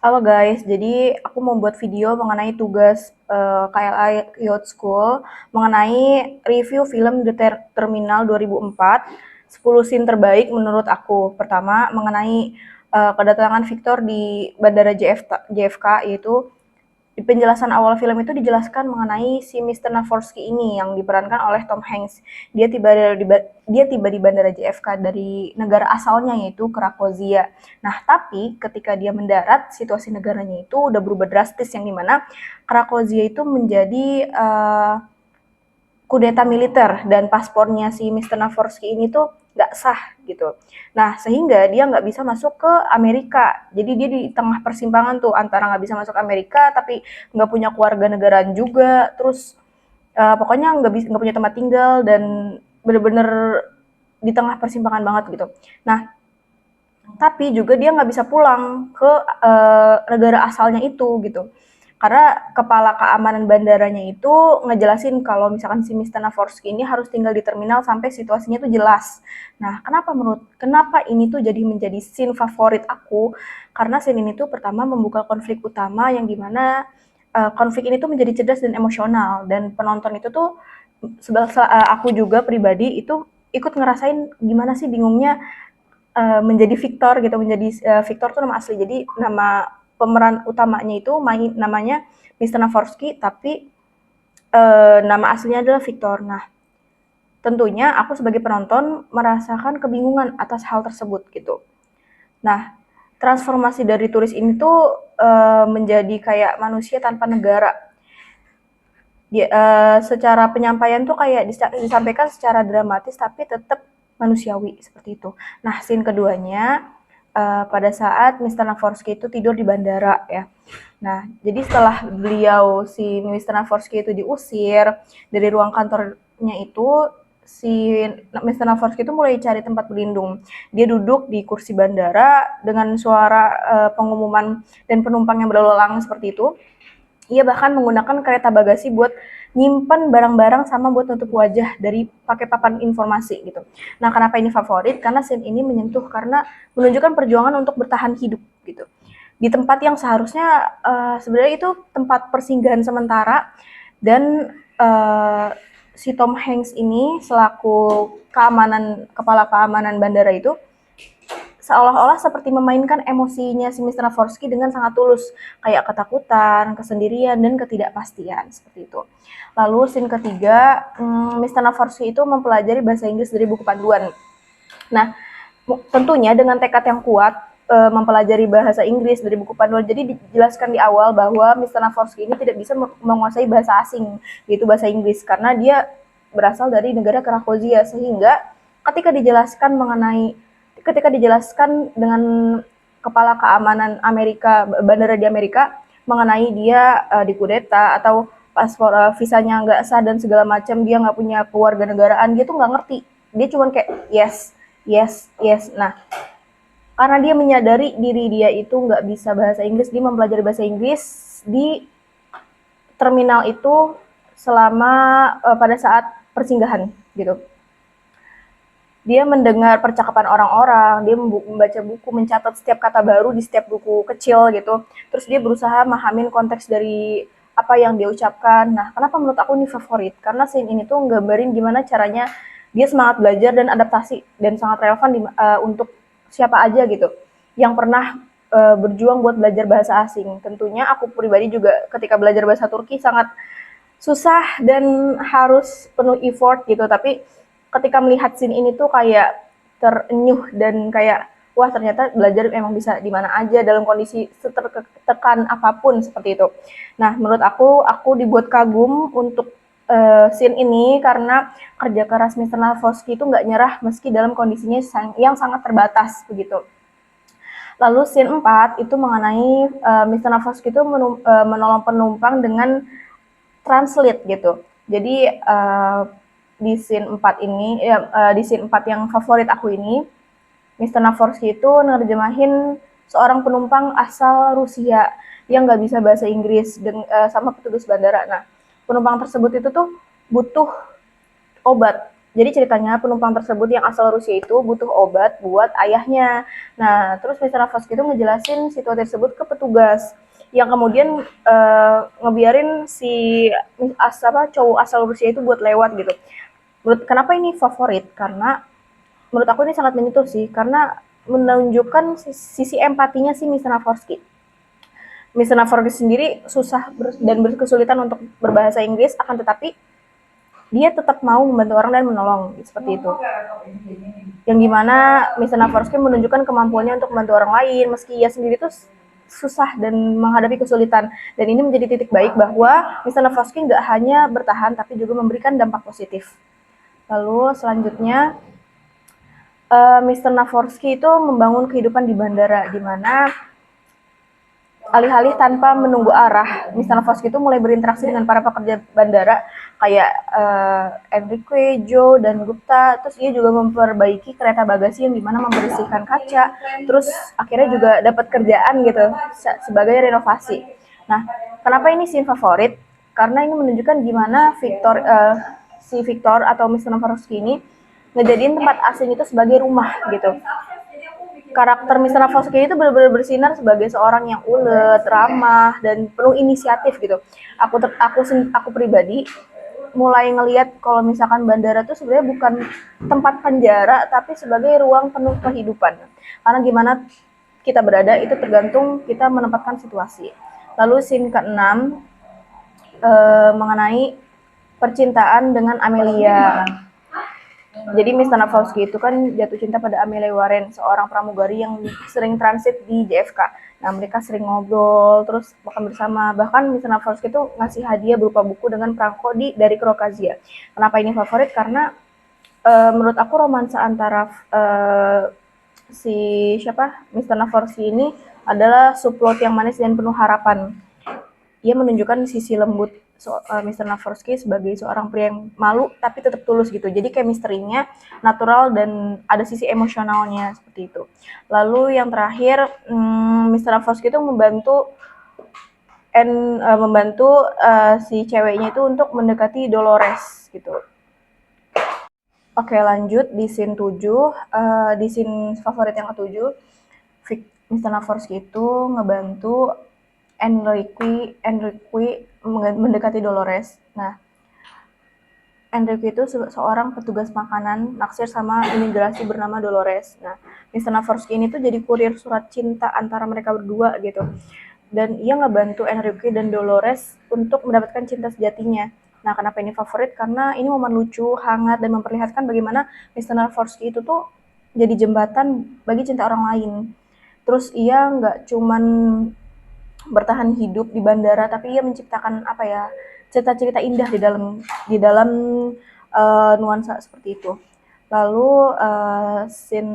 Halo guys, jadi aku mau buat video mengenai tugas KLA Youth School mengenai review film The Terminal 2004, 10 scene terbaik menurut aku. Pertama, mengenai kedatangan Victor di Bandara JFK, yaitu di penjelasan awal film itu dijelaskan mengenai si Mr. Navorsky ini yang diperankan oleh Tom Hanks. Dia tiba di Bandara JFK dari negara asalnya yaitu Krakozia. Nah, tapi ketika dia mendarat, situasi negaranya itu udah berubah drastis yang dimana Krakozia itu menjadi kudeta militer dan paspornya si Mr. Navorsky ini tuh nggak sah gitu. Nah, sehingga dia nggak bisa masuk ke Amerika. Jadi dia di tengah persimpangan tuh antara nggak bisa masuk Amerika tapi nggak punya keluarga negaraan juga. Terus pokoknya nggak punya tempat tinggal dan bener-bener di tengah persimpangan banget gitu. Nah, tapi juga dia nggak bisa pulang ke negara asalnya itu gitu. Karena kepala keamanan bandaranya itu ngejelasin kalau misalkan si Mr. Navorsky ini harus tinggal di terminal sampai situasinya tuh jelas. Nah, kenapa ini tuh jadi menjadi scene favorit aku? Karena scene ini tuh pertama membuka konflik utama yang dimana konflik ini tuh menjadi cerdas dan emosional dan penonton itu tuh aku juga pribadi itu ikut ngerasain gimana sih bingungnya menjadi Victor gitu, Victor tuh nama asli. Jadi nama pemeran utamanya itu namanya Mr. Navorsky, tapi nama aslinya adalah Victor. Nah, tentunya aku sebagai penonton merasakan kebingungan atas hal tersebut gitu. Nah, transformasi dari turis ini tuh menjadi kayak manusia tanpa negara. Secara penyampaian tuh kayak disampaikan secara dramatis tapi tetap manusiawi seperti itu. Nah, scene keduanya pada saat Mr. Navorsky itu tidur di bandara ya. Nah, jadi setelah si Mr. Navorsky itu diusir dari ruang kantornya itu, si Mr. Navorsky itu mulai cari tempat berlindung. Dia duduk di kursi bandara dengan suara pengumuman dan penumpang yang berlalu lalang seperti itu. Ia bahkan menggunakan kereta bagasi buat nyimpen barang-barang sama buat nutup wajah dari pakai papan informasi gitu. Nah, kenapa ini favorit? Karena scene ini menyentuh karena menunjukkan perjuangan untuk bertahan hidup gitu. Di tempat yang seharusnya sebenarnya itu tempat persinggahan sementara dan si Tom Hanks ini selaku kepala keamanan bandara itu seolah-olah seperti memainkan emosinya si Mr. Navorsky dengan sangat tulus, kayak ketakutan, kesendirian, dan ketidakpastian, seperti itu. Lalu scene ketiga, Mr. Navorsky itu mempelajari bahasa Inggris dari buku panduan. Nah, tentunya dengan tekad yang kuat, mempelajari bahasa Inggris dari buku panduan. Jadi dijelaskan di awal bahwa Mr. Navorsky ini tidak bisa menguasai bahasa asing, yaitu bahasa Inggris, karena dia berasal dari negara Krakozia, sehingga ketika dijelaskan dengan kepala keamanan bandara di Amerika mengenai dia dikudeta atau paspor visanya nggak sah dan segala macam, dia nggak punya keluarga negaraan, dia tuh nggak ngerti, dia cuma kayak yes yes yes. Nah, karena dia menyadari diri dia itu nggak bisa bahasa Inggris, dia mempelajari bahasa Inggris di terminal itu selama pada saat persinggahan gitu. Dia mendengar percakapan orang-orang, dia membaca buku, mencatat setiap kata baru di setiap buku kecil gitu. Terus dia berusaha memahamin konteks dari apa yang dia ucapkan. Nah, kenapa menurut aku ini favorit? Karena scene ini tuh nggambarin gimana caranya dia semangat belajar dan adaptasi dan sangat relevan untuk siapa aja gitu yang pernah berjuang buat belajar bahasa asing. Tentunya aku pribadi juga ketika belajar bahasa Turki sangat susah dan harus penuh effort gitu, tapi ketika melihat scene ini tuh kayak terenyuh dan kayak wah, ternyata belajar emang bisa di mana aja dalam kondisi setertekan apapun seperti itu. Nah, menurut aku dibuat kagum untuk scene ini karena kerja keras Mr. Navorsky itu nggak nyerah meski dalam kondisinya yang sangat terbatas begitu. Lalu scene 4 itu mengenai Mr. Navorsky itu menolong penumpang dengan translate gitu. Jadi di scene 4 ini di scene 4 yang favorit aku ini, Mr. Navorsky itu nerjemahin seorang penumpang asal Rusia yang nggak bisa bahasa Inggris sama petugas bandara. Nah, penumpang tersebut itu tuh butuh obat Jadi ceritanya penumpang tersebut yang asal Rusia itu butuh obat buat ayahnya. Nah, terus Mr. Navorsky itu ngejelasin situasi tersebut ke petugas yang kemudian ngebiarin si cowok asal Rusia itu buat lewat gitu. Kenapa ini favorit? Karena menurut aku ini sangat menyentuh sih, karena menunjukkan sisi empatinya si Mr. Navorsky. Mr. Navorsky sendiri susah dan berkesulitan untuk berbahasa Inggris, akan tetapi dia tetap mau membantu orang dan menolong, seperti itu. Yang dimana Mr. Navorsky menunjukkan kemampuannya untuk membantu orang lain, meski ia sendiri tuh susah dan menghadapi kesulitan. Dan ini menjadi titik baik bahwa Mr. Navorsky nggak hanya bertahan, tapi juga memberikan dampak positif. Lalu selanjutnya, Mr. Navorsky itu membangun kehidupan di bandara, di mana alih-alih tanpa menunggu arah, Mr. Navorsky itu mulai berinteraksi dengan para pekerja bandara kayak Enrique, Joe, dan Gupta. Terus ia juga memperbaiki kereta bagasi yang dimana membersihkan kaca. Terus akhirnya juga dapat kerjaan gitu sebagai renovasi. Nah, kenapa ini scene favorit? Karena ini menunjukkan gimana si Victor atau Mr. Navorsky ini ngejadiin tempat asing itu sebagai rumah gitu. Karakter Mr. Navorsky itu benar-benar bersinar sebagai seorang yang ulet, ramah, dan penuh inisiatif gitu. Aku pribadi mulai ngelihat kalau misalkan bandara itu sebenarnya bukan tempat penjara, tapi sebagai ruang penuh kehidupan. Karena gimana kita berada itu tergantung kita menempatkan situasi. Lalu scene ke-6 mengenai percintaan dengan Amelia. Jadi Mr. Navorsky itu kan jatuh cinta pada Amelia Warren, seorang pramugari yang sering transit di JFK. Nah, mereka sering ngobrol, terus makan bersama. Bahkan Mr. Navorsky itu ngasih hadiah berupa buku dengan perangko dari Crocazia. Kenapa ini favorit? Karena menurut aku romansa antara Mr. Navorsky ini adalah subplot yang manis dan penuh harapan. Ia menunjukkan sisi lembut Mr. Navorsky sebagai seorang pria yang malu tapi tetap tulus gitu. Jadi chemistry-nya natural dan ada sisi emosionalnya seperti itu. Lalu yang terakhir, Mr. Navorsky itu membantu si ceweknya itu untuk mendekati Dolores gitu. Oke, lanjut di scene 7, di scene favorit yang ke-7, Mr. Navorsky itu ngebantu Enrique mendekati Dolores. Nah, Enrique itu seorang petugas makanan naksir sama imigrasi bernama Dolores. Nah, Mr. Navorsky ini tuh jadi kurir surat cinta antara mereka berdua gitu. Dan ia ngebantu Enrique dan Dolores untuk mendapatkan cinta sejatinya. Nah, kenapa ini favorit? Karena ini momen lucu, hangat, dan memperlihatkan bagaimana Mr. Navorsky itu tuh jadi jembatan bagi cinta orang lain. Terus ia nggak cuman bertahan hidup di bandara, tapi ia menciptakan cerita-cerita indah di dalam nuansa seperti itu. Lalu scene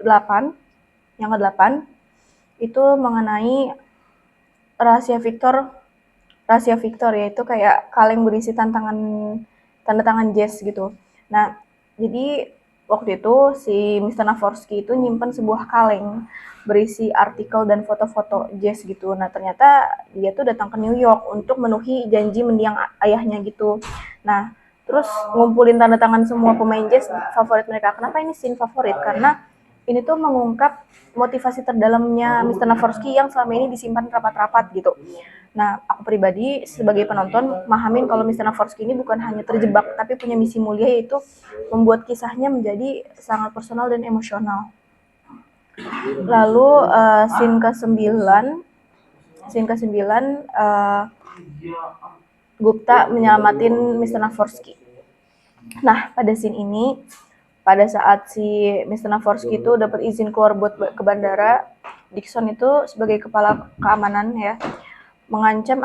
8, yang ke-8 itu mengenai rahasia Victor, yaitu kayak kaleng berisi tanda tangan Jess gitu. Nah, jadi waktu itu si Mr. Navorsky itu nyimpen sebuah kaleng berisi artikel dan foto-foto Jess gitu. Nah, ternyata dia tuh datang ke New York untuk memenuhi janji mendiang ayahnya gitu. Nah, terus ngumpulin tanda tangan semua pemain Jazz favorit mereka. Kenapa ini scene favorit? Karena ini tuh mengungkap motivasi terdalamnya Mr. Navorsky yang selama ini disimpan rapat-rapat gitu. Nah, aku pribadi sebagai penonton mahamin kalau Mr. Navorsky ini bukan hanya terjebak, tapi punya misi mulia, yaitu membuat kisahnya menjadi sangat personal dan emosional. Lalu scene ke-9 Gupta menyelamatin Mr. Navorsky. Nah, pada scene ini, pada saat si Mr. Navorsky itu dapat izin keluar buat ke bandara, Dixon itu sebagai kepala keamanan ya, mengancam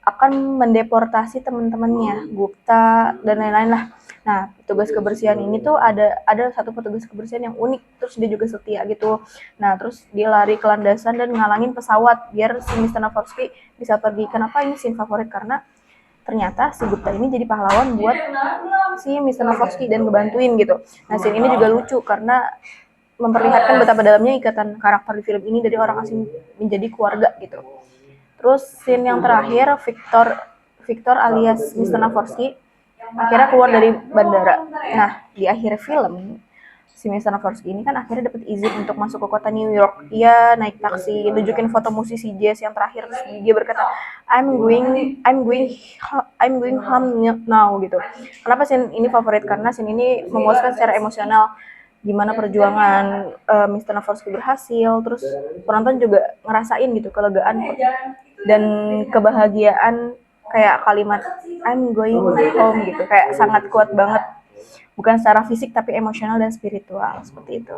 akan mendeportasi teman-temannya, Gupta dan lain-lain lah. Nah, petugas kebersihan ini tuh ada satu petugas kebersihan yang unik, terus dia juga setia gitu. Nah, terus dia lari ke landasan dan ngalangin pesawat biar si Mr. Navorsky bisa pergi. Kenapa ini scene favorit? Karena ternyata si Gupta ini jadi pahlawan buat si Mr. Navorsky dan ngebantuin gitu. Nah, scene ini juga lucu karena memperlihatkan betapa dalamnya ikatan karakter di film ini dari orang asing menjadi keluarga gitu. Terus scene yang terakhir, Victor alias Mr. Navorsky akhirnya keluar dari bandara. Nah, di akhir film si Mr. Navorsky ini kan akhirnya dapat izin untuk masuk ke kota New York. Dia naik taksi, nunjukin foto musisi jazz yang terakhir, terus dia berkata, I'm going, I'm going home now gitu. Kenapa scene ini favorit? Karena scene ini memuaskan secara emosional gimana perjuangan Mr. Navorsky berhasil, terus penonton juga ngerasain gitu kelegaan dan kebahagiaan, kayak kalimat I'm going home gitu, kayak sangat kuat banget, bukan secara fisik tapi emosional dan spiritual seperti itu.